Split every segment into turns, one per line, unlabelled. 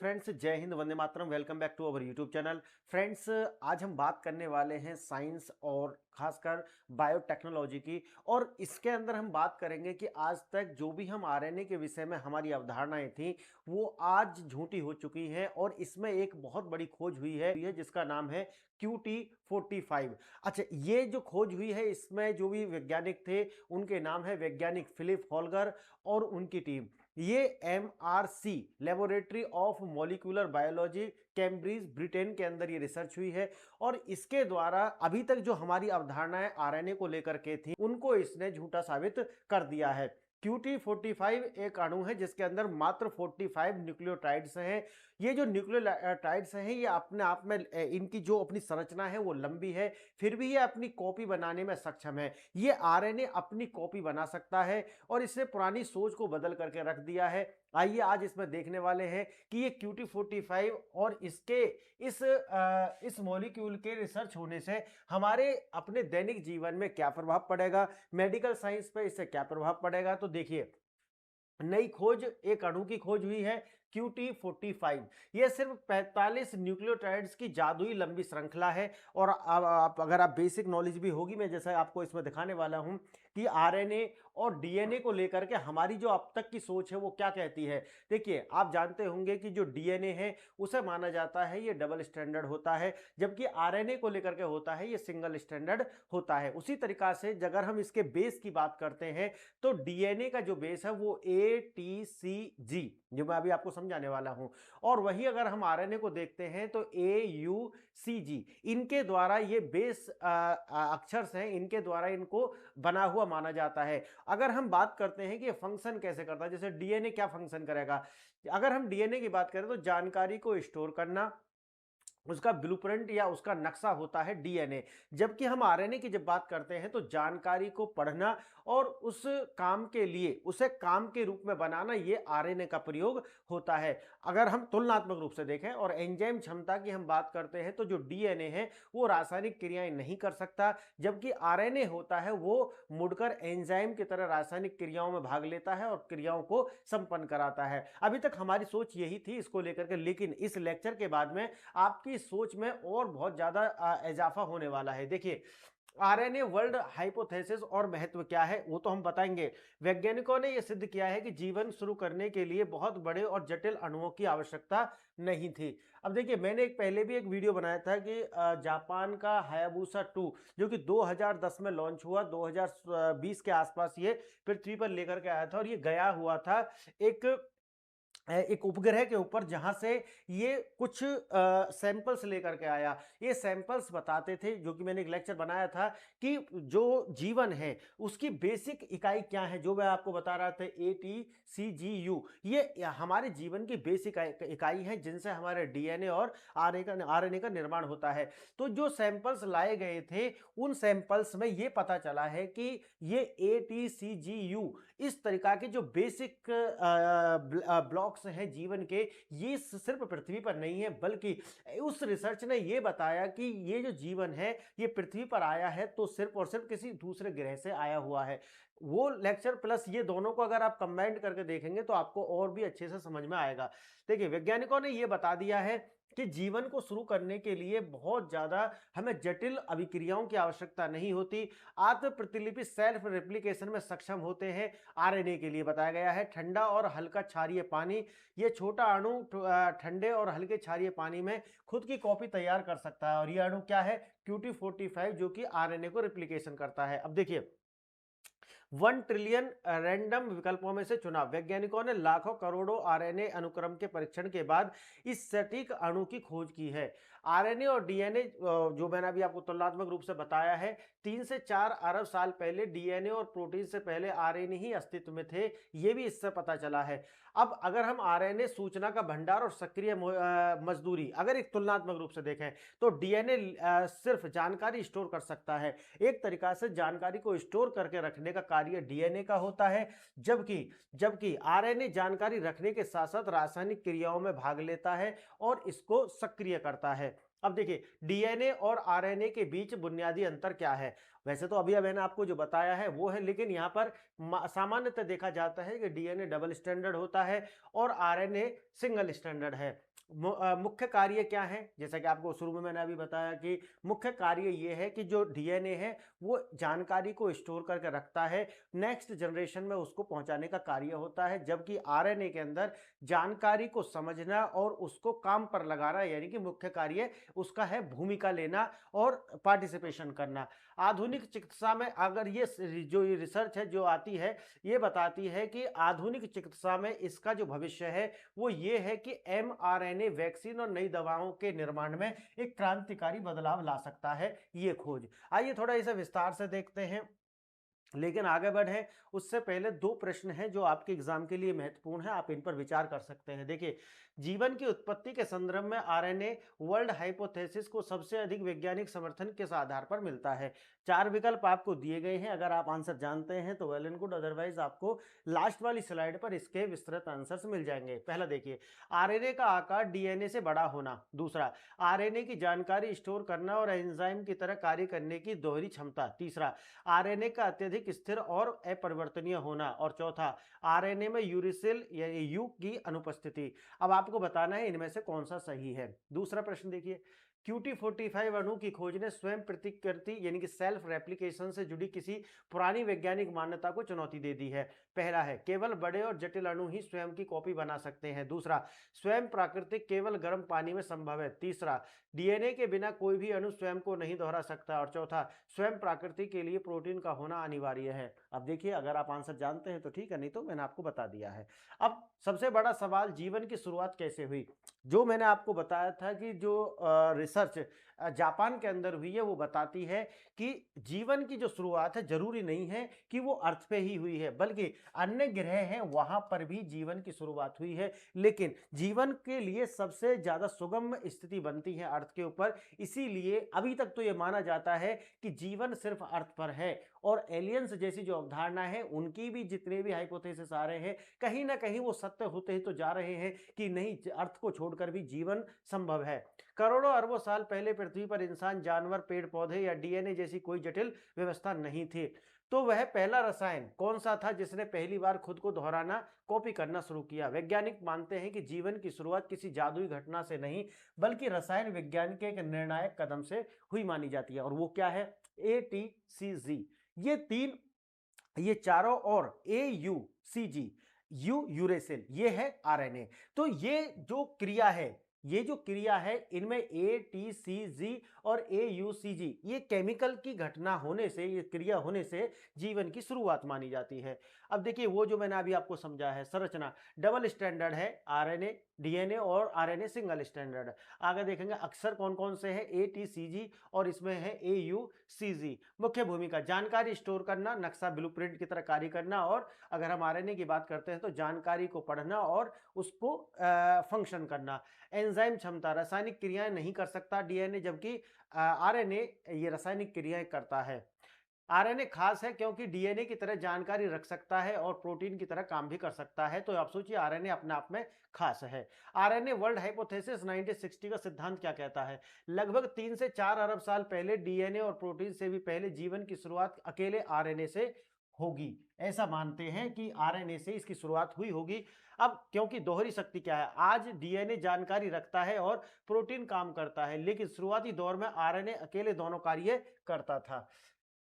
Friends, Jai Hind, Vande Mataram. Welcome back to our YouTube channel. Friends, आज हम बात करने वाले हैं साइंस और खासकर बायोटेक्नोलॉजी की। और इसके अंदर हम बात करेंगे कि आज तक जो भी हम आरएनए के विषय में हमारी अवधारणाएं थी वो आज झूठी हो चुकी हैं और इसमें एक बहुत बड़ी खोज हुई है जिसका नाम है QT45। अच्छा, ये जो खोज हुई है इसमें जो भी वैज्ञानिक थे उनके नाम है वैज्ञानिक फिलिप हॉलगर और उनकी टीम। ये MRC laboratory of molecular biology, Cambridge, Britain के अंदर ये रिसर्च हुई है। और इसके द्वारा अभी तक जो हमारी अवधारणाएं आरएनए को लेकर के थी उनको इसने झूठा साबित कर दिया है। QT45 एक अणु है जिसके अंदर मात्र 45 न्यूक्लियोटाइड्स हैं। ये जो न्यूक्लियोटाइड्स हैं ये अपने आप में इनकी जो अपनी संरचना है वो लंबी है, फिर भी ये अपनी कॉपी बनाने में सक्षम है। ये आरएनए अपनी कॉपी बना सकता है और इसने पुरानी सोच को बदल करके रख दिया है। आइए आज इसमें देखने वाले हैं कि ये QT45 और इसके इस मॉलिक्यूल के रिसर्च होने से हमारे अपने दैनिक जीवन में क्या प्रभाव पड़ेगा, मेडिकल साइंस पे इससे क्या प्रभाव पड़ेगा। तो देखिए, नई खोज, एक अणु की खोज हुई है QT45। यह सिर्फ 45 न्यूक्लियोटाइड्स की जादुई लंबी श्रृंखला है। और अब आप अगर आप बेसिक नॉलेज भी होगी, मैं जैसा आपको इसमें दिखाने वाला हूं कि आरएनए और डीएनए को लेकर के हमारी जो अब तक की सोच है वो क्या कहती है। देखिए, आप जानते होंगे कि जो डीएनए है उसे माना जाता है ये डबल स्टैंडर्ड होता है, जबकि आरएनए को लेकर के होता है ये सिंगल स्टैंडर्ड होता है। उसी तरीका से अगर हम इसके बेस की बात करते हैं तो डीएनए का जो बेस है वो ATCG, जो मैं अभी आपको समझाने वाला हूं। और वही अगर हम आरएनए को देखते हैं तो AUCG। इनके द्वारा ये बेस अक्षर हैं, इनके द्वारा इनको बना हुआ माना जाता है। अगर हम बात करते हैं कि ये फंक्शन कैसे करता है, जैसे डीएनए क्या फंक्शन करेगा, अगर हम डीएनए की बात करें तो जानकारी को स्टोर करना, उसका ब्लूप्रिंट या उसका नक्शा होता है डीएनए। जबकि हम आरएनए की जब बात करते हैं तो जानकारी को पढ़ना और उस काम के लिए उसे काम के रूप में बनाना, ये आरएनए का प्रयोग होता है। अगर हम तुलनात्मक रूप से देखें और एंजाइम क्षमता की हम बात करते हैं तो जो डीएनए है वो रासायनिक क्रियाएं नहीं कर सकता, जबकि आरएनए होता है वो मुड़कर एंजाइम की तरह रासायनिक क्रियाओं में भाग लेता है और क्रियाओं को संपन्न कराता है। अभी तक हमारी सोच यही थी इसको लेकर के, लेकिन इस लेक्चर के बाद में आपकी सोच में और बहुत ज्यादा इजाफा होने वाला है। देखिए, आरएनए वर्ल्ड हाइपोथेसिस और महत्व क्या है वो तो हम बताएंगे। वैज्ञानिकों ने यह सिद्ध किया है कि जीवन शुरू करने के लिए बहुत बड़े और जटिल अणुओं की आवश्यकता नहीं थी। अब देखिए, मैंने पहले भी एक वीडियो बनाया था कि जापान का हायाबुसा 2 जो कि 2010 में लॉन्च हुआ, 2020 के आसपास ये पृथ्वी पर लेकर के आया था और ये गया हुआ था एक उपग्रह के ऊपर, जहां से ये कुछ सैंपल्स लेकर के आया। ये सैंपल्स बताते थे, जो कि मैंने एक लेक्चर बनाया था, कि जो जीवन है उसकी बेसिक इकाई क्या है, जो मैं आपको बता रहा था ATCGU। ये हमारे जीवन की बेसिक इकाई है जिनसे हमारे डीएनए और आरएनए का निर्माण होता है। तो जो सैंपल्स लाए गए थे उन सैंपल्स में ये पता चला है कि ये ATCGU इस तरीका के जो बेसिक ब्लॉक्स हैं जीवन के, ये सिर्फ पृथ्वी पर नहीं है, बल्कि उस रिसर्च ने ये बताया कि ये जो जीवन है ये पृथ्वी पर आया है तो सिर्फ और सिर्फ किसी दूसरे ग्रह से आया हुआ है। वो लेक्चर प्लस ये दोनों को अगर आप कंबाइन करके देखेंगे तो आपको और भी अच्छे से समझ में आएगा। देखिए, वैज्ञानिकों ने ये बता दिया है कि जीवन को शुरू करने के लिए बहुत ज्यादा हमें जटिल अभिक्रियाओं की आवश्यकता नहीं होती। आत्म प्रतिलिपि सेल्फ रेप्लिकेशन में सक्षम होते हैं। आरएनए के लिए बताया गया है ठंडा और हल्का क्षारीय पानी। ये छोटा अणु ठंडे और हल्के क्षारीय पानी में खुद की कॉपी तैयार कर सकता है। और ये अणु क्या है? QT45, जो कि आरएनए को रिप्लिकेशन करता है। अब देखिए, 1 ट्रिलियन रैंडम विकल्पों में से चुना। वैज्ञानिकों ने लाखों करोड़ों आरएनए अनुक्रम के परीक्षण के बाद इस सटीक अणु की खोज की है। आरएनए और डीएनए, जो मैंने अभी आपको तुलनात्मक रूप से बताया है, 3 से 4 अरब साल पहले डीएनए और प्रोटीन से पहले आरएनए ही अस्तित्व में थे, ये भी इससे पता चला है। अब अगर हम आरएनए सूचना का भंडार और सक्रिय मजदूरी अगर एक तुलनात्मक रूप से देखें तो डीएनए सिर्फ जानकारी स्टोर कर सकता है। एक तरीका से जानकारी को स्टोर करके रखने का कार्य डीएनए का होता है, जबकि जबकि आरएनए जानकारी रखने के साथ साथ रासायनिक क्रियाओं में भाग लेता है और इसको सक्रिय करता है। अब देखिए, डीएनए और आरएनए के बीच बुनियादी अंतर क्या है? वैसे तो अभी मैंने आपको जो बताया है वो है, लेकिन यहाँ पर सामान्यतः देखा जाता है कि डीएनए डबल स्टैंडर्ड होता है और आरएनए सिंगल स्टैंडर्ड है। मुख्य कार्य क्या है? जैसा कि आपको शुरू में मैंने अभी बताया कि मुख्य कार्य ये है कि जो डीएनए है वो जानकारी को स्टोर करके रखता है, नेक्स्ट जनरेशन में उसको पहुंचाने का कार्य होता है, जबकि आरएनए के अंदर जानकारी को समझना और उसको काम पर लगाना, यानी कि मुख्य कार्य उसका है भूमिका लेना और पार्टिसिपेशन करना। आधुनिक चिकित्सा में अगर जो ये रिसर्च है जो आती है, ये बताती है कि आधुनिक चिकित्सा में इसका जो भविष्य है वो ये है कि एमआरएनए वैक्सीन और नई दवाओं के निर्माण में एक क्रांतिकारी बदलाव ला सकता है ये खोज। आइए थोड़ा इसे विस्तार से देखते हैं, लेकिन आगे बढ़े उससे पहले दो प्रश्न हैं जो आपके एग्जाम के लिए महत्वपूर्ण है, आप इन पर विचार कर सकते हैं। देखिए, जीवन की उत्पत्ति के संदर्भ में आरएनए वर्ल्ड हाइपोथेसिस को सबसे अधिक वैज्ञानिक समर्थन किस आधार पर मिलता है? चार विकल्प आपको दिए गए हैं, अगर आप आंसर जानते हैं तो वेल एंड गुड, अदरवाइज आपको लास्ट वाली स्लाइड पर इसके विस्तृत आंसर्स मिल जाएंगे। पहला देखिए, आरएनए का आकार डीएनए से बड़ा होना। दूसरा, आरएनए की जानकारी स्टोर करना और एंजाइम की तरह कार्य करने की दोहरी क्षमता। तीसरा, आरएनए का अत्यधिक स्थिर और अपरिवर्तनीय होना। और चौथा, आरएनए में यूरिसिल यानी यू की अनुपस्थिति। अब आपको बताना है इनमें से कौन सा सही है। दूसरा प्रश्न देखिए, QT45 अणु की खोज ने स्वयं प्रतिकृति यानी कि सेल्फ रेप्लिकेशन से जुड़ी किसी पुरानी वैज्ञानिक मान्यता को चुनौती दे दी है? पहला है, केवल बड़े और जटिल अणु ही स्वयं की कॉपी बना सकते हैं। दूसरा, स्वयं प्राकृतिक केवल गर्म पानी में संभव है। तीसरा, डीएनए के बिना कोई भी अणु स्वयं को नहीं दोहरा सकता। और चौथा, स्वयं प्राकृति के लिए प्रोटीन का होना अनिवार्य है। अब देखिए, अगर आप आंसर जानते हैं तो ठीक है, नहीं तो मैंने आपको बता दिया है। अब सबसे बड़ा सवाल, जीवन की शुरुआत कैसे हुई? जो मैंने आपको बताया था कि जो रिसर्च जापान के अंदर हुई है वो बताती है कि जीवन की जो शुरुआत है जरूरी नहीं है कि वो अर्थ पे ही हुई है, बल्कि अन्य ग्रह हैं वहां पर भी जीवन की शुरुआत हुई है। लेकिन जीवन के लिए सबसे ज्यादा सुगम स्थिति बनती है अर्थ के ऊपर, इसीलिए अभी तक तो ये माना जाता है कि जीवन सिर्फ अर्थ पर है। और एलियंस जैसी जो अवधारणा है उनकी भी जितने भी हाइपोथेसिस आ रहे हैं कहीं ना कहीं वो सत्य होते ही तो जा रहे हैं कि नहीं, अर्थ को छोड़कर भी जीवन संभव है। करोड़ों अरबों साल पहले पृथ्वी पर इंसान, जानवर, पेड़ पौधे या डीएनए जैसी कोई जटिल व्यवस्था नहीं थी। तो वह पहला रसायन कौन सा था जिसने पहली बार खुद को दोहराना, कॉपी करना शुरू किया? वैज्ञानिक मानते हैं कि जीवन की शुरुआत किसी जादुई घटना से नहीं बल्कि रसायन विज्ञान के एक निर्णायक कदम से हुई मानी जाती है। और वो क्या है? ATCG। ये चारों, और AUCG, यूरेसिल, ये है आरएनए। तो ये जो क्रिया है इनमें ATCG और AUCG ये केमिकल की घटना होने से, ये क्रिया होने से जीवन की शुरुआत मानी जाती है। अब देखिए, वो जो मैंने अभी आपको समझा है, संरचना डबल स्टैंडर्ड है, आरएनए डीएनए और आरएनए सिंगल स्टैंडर्ड। आगे देखेंगे अक्षर कौन कौन से हैं, ATCG और इसमें है AUCG। मुख्य भूमिका, जानकारी स्टोर करना, नक्शा ब्लूप्रिंट की तरह कार्य करना, और अगर हम आरएनए की बात करते हैं तो जानकारी को पढ़ना और उसको फंक्शन करना। एंजाइम क्षमता, रासायनिक क्रियाएं नहीं कर सकता डीएनए, जबकि आरएनए ये रासायनिक क्रियाएं करता है। आरएनए खास है क्योंकि डीएनए की तरह जानकारी रख सकता है और प्रोटीन की तरह काम भी कर सकता है। तो आप सोचिए, आरएनए अपने आप में खास है। आरएनए वर्ल्ड हाइपोथेसिस 1960 का सिद्धांत क्या कहता है? लगभग 3 से 4 अरब साल पहले डीएनए और प्रोटीन से भी पहले जीवन की शुरुआत अकेले आरएनए से होगी। ऐसा मानते हैं कि आरएनए से इसकी शुरुआत हुई होगी। अब क्योंकि दोहरी शक्ति क्या है, आज डीएनए जानकारी रखता है और प्रोटीन काम करता है, लेकिन शुरुआती दौर में आरएनए अकेले दोनों कार्य करता था।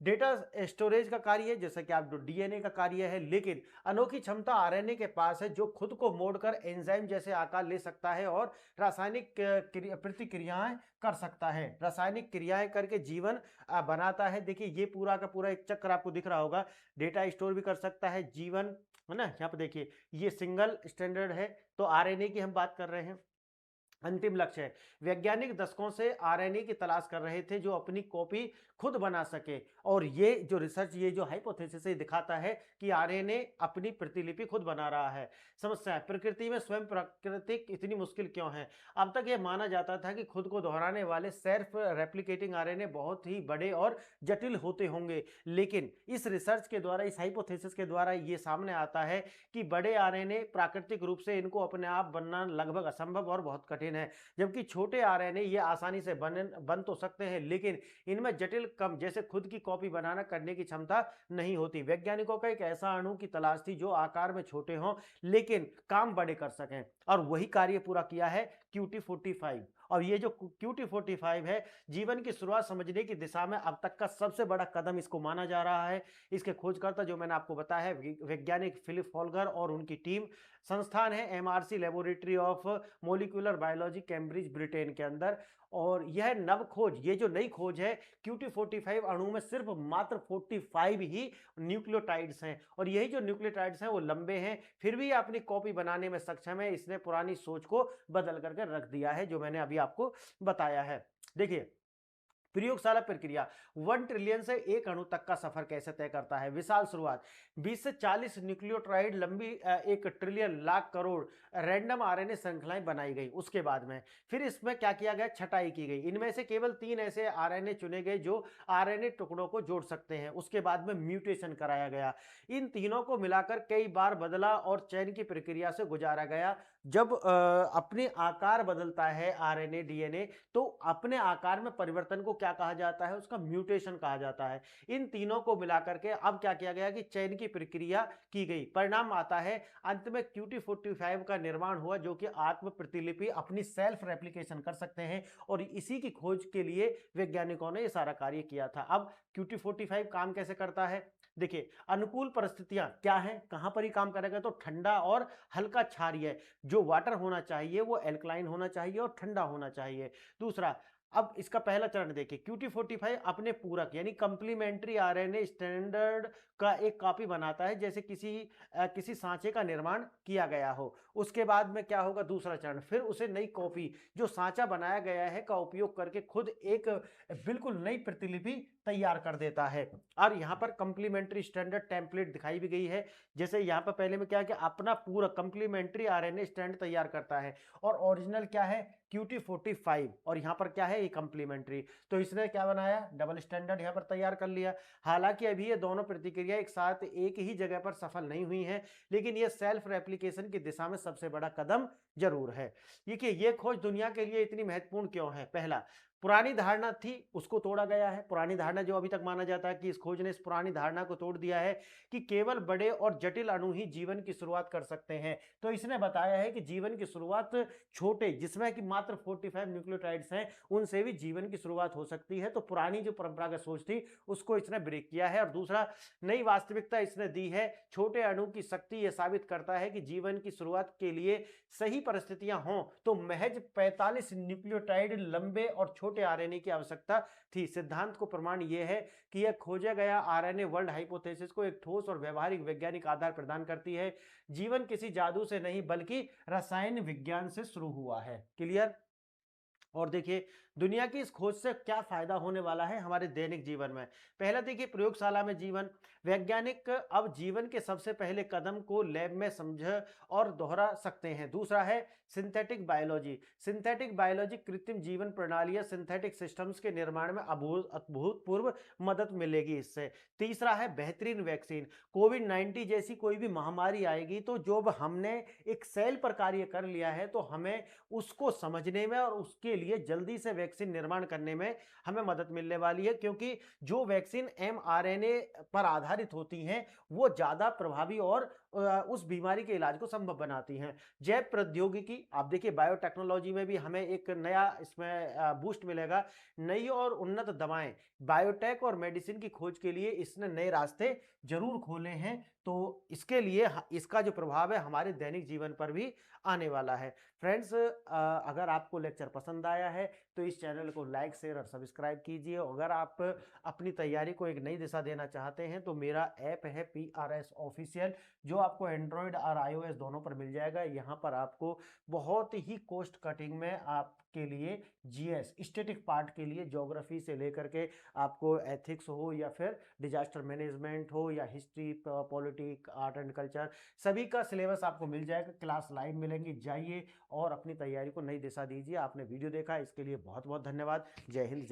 डेटा स्टोरेज का कार्य है जैसा कि आप डीएनए का कार्य है, लेकिन अनोखी क्षमता आरएनए के पास है जो खुद को मोड़कर एंजाइम जैसे आकार ले सकता है और रासायनिक प्रतिक्रियाएं कर सकता है। रासायनिक क्रियाएं करके जीवन बनाता है। देखिए, ये पूरा का पूरा एक चक्र आपको दिख रहा होगा। डेटा स्टोर भी कर सकता है, जीवन, है ना। यहाँ पे देखिए, ये सिंगल स्टैंडर्ड है, तो आरएनए की हम बात कर रहे हैं। अंतिम लक्ष्य है, वैज्ञानिक दशकों से आरएनए की तलाश कर रहे थे जो अपनी कॉपी खुद बना सके, और ये जो रिसर्च, ये जो हाइपोथेसिस दिखाता है कि आरएनए अपनी प्रतिलिपि खुद बना रहा है। समस्या है, प्रकृति में स्वयं प्राकृतिक इतनी मुश्किल क्यों है? अब तक ये माना जाता था कि खुद को दोहराने वाले सेल्फ रेप्लिकेटिंग आरएनए बहुत ही बड़े और जटिल होते होंगे, लेकिन इस रिसर्च के द्वारा, इस हाइपोथेसिस के द्वारा ये सामने आता है कि बड़े आरएनए प्राकृतिक रूप से इनको अपने आप बनना लगभग असंभव और बहुत कठिन है, जबकि छोटे आरएनए ये आसानी से बन तो सकते हैं, लेकिन इनमें जटिल कम, जैसे खुद की कॉपी बनाना, करने की क्षमता नहीं होती। वैज्ञानिकों का एक ऐसा अणु की तलाश थी जो आकार में छोटे हों लेकिन काम बड़े कर सकें। और वही कार्य पूरा किया है QT45। और ये जो QT45 है, जीवन की शुरुआत समझने की दिशा में अब तक का सबसे बड़ा कदम इसको माना जा रहा है। इसके खोजकर्ता जो मैंने आपको बताया है, वैज्ञानिक फिलिप फॉल्गर और उनकी टीम। संस्थान है MRC laboratory of molecular biology, Cambridge, Britain के अंदर। और यह नव खोज, ये जो नई खोज है, QT45 अणु में सिर्फ मात्र 45 ही न्यूक्लियोटाइड्स हैं, और यही जो न्यूक्लियोटाइड्स हैं वो लंबे हैं, फिर भी अपनी कॉपी बनाने में सक्षम है। इसने पुरानी सोच को बदल करके रख दिया है, जो मैंने अभी आपको बताया है। देखिए, प्रयोगशाला प्रक्रिया 1 ट्रिलियन से एक अणु तक का सफर कैसे तय करता है। विशाल शुरुआत, 20 से 40 न्यूक्लियोटाइड लंबी 1 trillion lakh crore random RNA श्रृंखलाएं बनाई गई। उसके बाद में फिर इसमें क्या किया गया, छटाई की गई। इनमें से केवल 3 ऐसे आरएनए चुने गए जो आरएनए टुकड़ों को जोड़ सकते हैं। उसके बाद में म्यूटेशन कराया गया। इन तीनों को मिलाकर कई बार बदला और चयन की प्रक्रिया से गुजारा गया। जब अपने आकार बदलता है आरएनए, डीएनए, तो अपने आकार में परिवर्तन को क्या कहा जाता है, उसका म्यूटेशन कहा जाता है। इन तीनों को मिलाकर के अब क्या किया गया कि चयन की प्रक्रिया की गई। परिणाम आता है, अंत में QT45 का निर्माण हुआ, जो कि आत्म प्रतिलिपि, अपनी सेल्फ रेप्लिकेशन कर सकते हैं। और इसी की खोज के लिए वैज्ञानिकों ने यह सारा कार्य किया था। अब QT45 काम कैसे करता है, देखिए, अनुकूल परिस्थितियां क्या है, कहां पर ही काम करेगा, तो ठंडा और हल्का क्षारीय। जो वाटर होना चाहिए वो एल्कलाइन होना चाहिए और ठंडा होना चाहिए। दूसरा, अब इसका पहला चरण देखिए, QT45 अपने पूरक यानी कंप्लीमेंट्री आरएनए स्टैंडर्ड का एक कॉपी बनाता है, जैसे किसी सांचे का निर्माण किया गया हो। उसके बाद में क्या होगा, दूसरा चरण, फिर उसे नई कॉपी जो सांचा बनाया गया है का उपयोग करके खुद एक बिल्कुल नई प्रतिलिपि तैयार कर देता है। और यहाँ पर कंप्लीमेंट्री स्टैंडर्ड टेम्पलेट दिखाई भी गई है। जैसे यहाँ पर पहले में क्या है कि अपना पूरा कंप्लीमेंट्री आरएनए स्टैंड तैयार करता है, और ओरिजिनल क्या है, QT45, और यहाँ पर क्या है, ये कंप्लीमेंट्री। तो इसने क्या बनाया, डबल स्टैंडर्ड यहाँ पर तैयार कर लिया। हालांकि अभी ये दोनों प्रतिक्रिया एक साथ एक ही जगह पर सफल नहीं हुई हैं, लेकिन ये सेल्फ रेप्लिकेशन की दिशा में सबसे बड़ा कदम जरूर है। देखिए, ये खोज दुनिया के लिए इतनी महत्वपूर्ण क्यों है। पहला, पुरानी धारणा थी, उसको तोड़ा गया है। पुरानी धारणा जो अभी तक माना जाता है कि इस खोज ने इस पुरानी धारणा को तोड़ दिया है कि केवल बड़े और जटिल अणु ही जीवन की शुरुआत कर सकते हैं। तो इसने बताया है कि जीवन की शुरुआत छोटे, जिसमें कि मात्र 45 न्यूक्लियोटाइड्स हैं, उनसे भी जीवन की शुरुआत हो सकती है। तो पुरानी जो परंपरागत सोच थी उसको इसने ब्रेक किया है। और दूसरा, नई वास्तविकता इसने दी है। छोटे अणु की शक्ति यह साबित करता है कि जीवन की शुरुआत के लिए सही परिस्थितियां हों तो महज 45 न्यूक्लियोटाइड लंबे और छोटे आरएनए की आवश्यकता थी। सिद्धांत को प्रमाण यह है कि यह खोजा गया आरएनए वर्ल्ड हाइपोथेसिस को एक ठोस और व्यवहारिक वैज्ञानिक आधार प्रदान करती है। जीवन किसी जादू से नहीं बल्कि रसायन विज्ञान से शुरू हुआ है। क्लियर। और देखिए, दुनिया की इस खोज से क्या फायदा होने वाला है हमारे दैनिक जीवन में। पहला, देखिए, प्रयोगशाला में जीवन। वैज्ञानिक अब जीवन के सबसे पहले कदम को लैब में समझ और दोहरा सकते हैं। दूसरा है सिंथेटिक बायोलॉजी। सिंथेटिक बायोलॉजी कृत्रिम जीवन प्रणालियां, सिंथेटिक सिस्टम्स के निर्माण में अभूतपूर्व मदद मिलेगी इससे। तीसरा है बेहतरीन वैक्सीन। कोविड-19 जैसी कोई भी महामारी आएगी तो जो हमने एक सेल पर कार्य कर लिया है, तो हमें उसको समझने में और उसके लिए जल्दी से वैक्सीन निर्माण करने में हमें मदद मिलने वाली है, क्योंकि जो वैक्सीन mRNA पर आधारित होती हैं वो ज्यादा प्रभावी और उस बीमारी के इलाज को संभव बनाती हैं। जैव प्रौद्योगिकी, आप देखिए, बायोटेक्नोलॉजी में भी हमें एक नया इसमें बूस्ट मिलेगा। नई और उन्नत दवाएं, बायोटेक और मेडिसिन की खोज के लिए इसने नए रास्ते जरूर खोले हैं। तो इसके लिए इसका जो प्रभाव है हमारे दैनिक जीवन पर भी आने वाला है। फ्रेंड्स, अगर आपको लेक्चर पसंद आया है तो इस चैनल को लाइक, शेयर और सब्सक्राइब कीजिए। अगर आप अपनी तैयारी को एक नई दिशा देना चाहते हैं तो मेरा ऐप है PRS ऑफिशियल, जो आपको एंड्रॉयड और iOS दोनों पर मिल जाएगा। यहाँ पर आपको बहुत ही कॉस्ट कटिंग में आपके लिए जीएस, स्टैटिक पार्ट के लिए ज्योग्राफी से लेकर के आपको एथिक्स हो या फिर डिजास्टर मैनेजमेंट हो या history, politics, art and culture, सभी का सिलेबस आपको मिल जाएगा। क्लास लाइव मिलेंगी, जाइए और अपनी तैयारी को नई दिशा दीजिए। आपने वीडियो देखा, इसके लिए बहुत बहुत धन्यवाद। जय हिंद।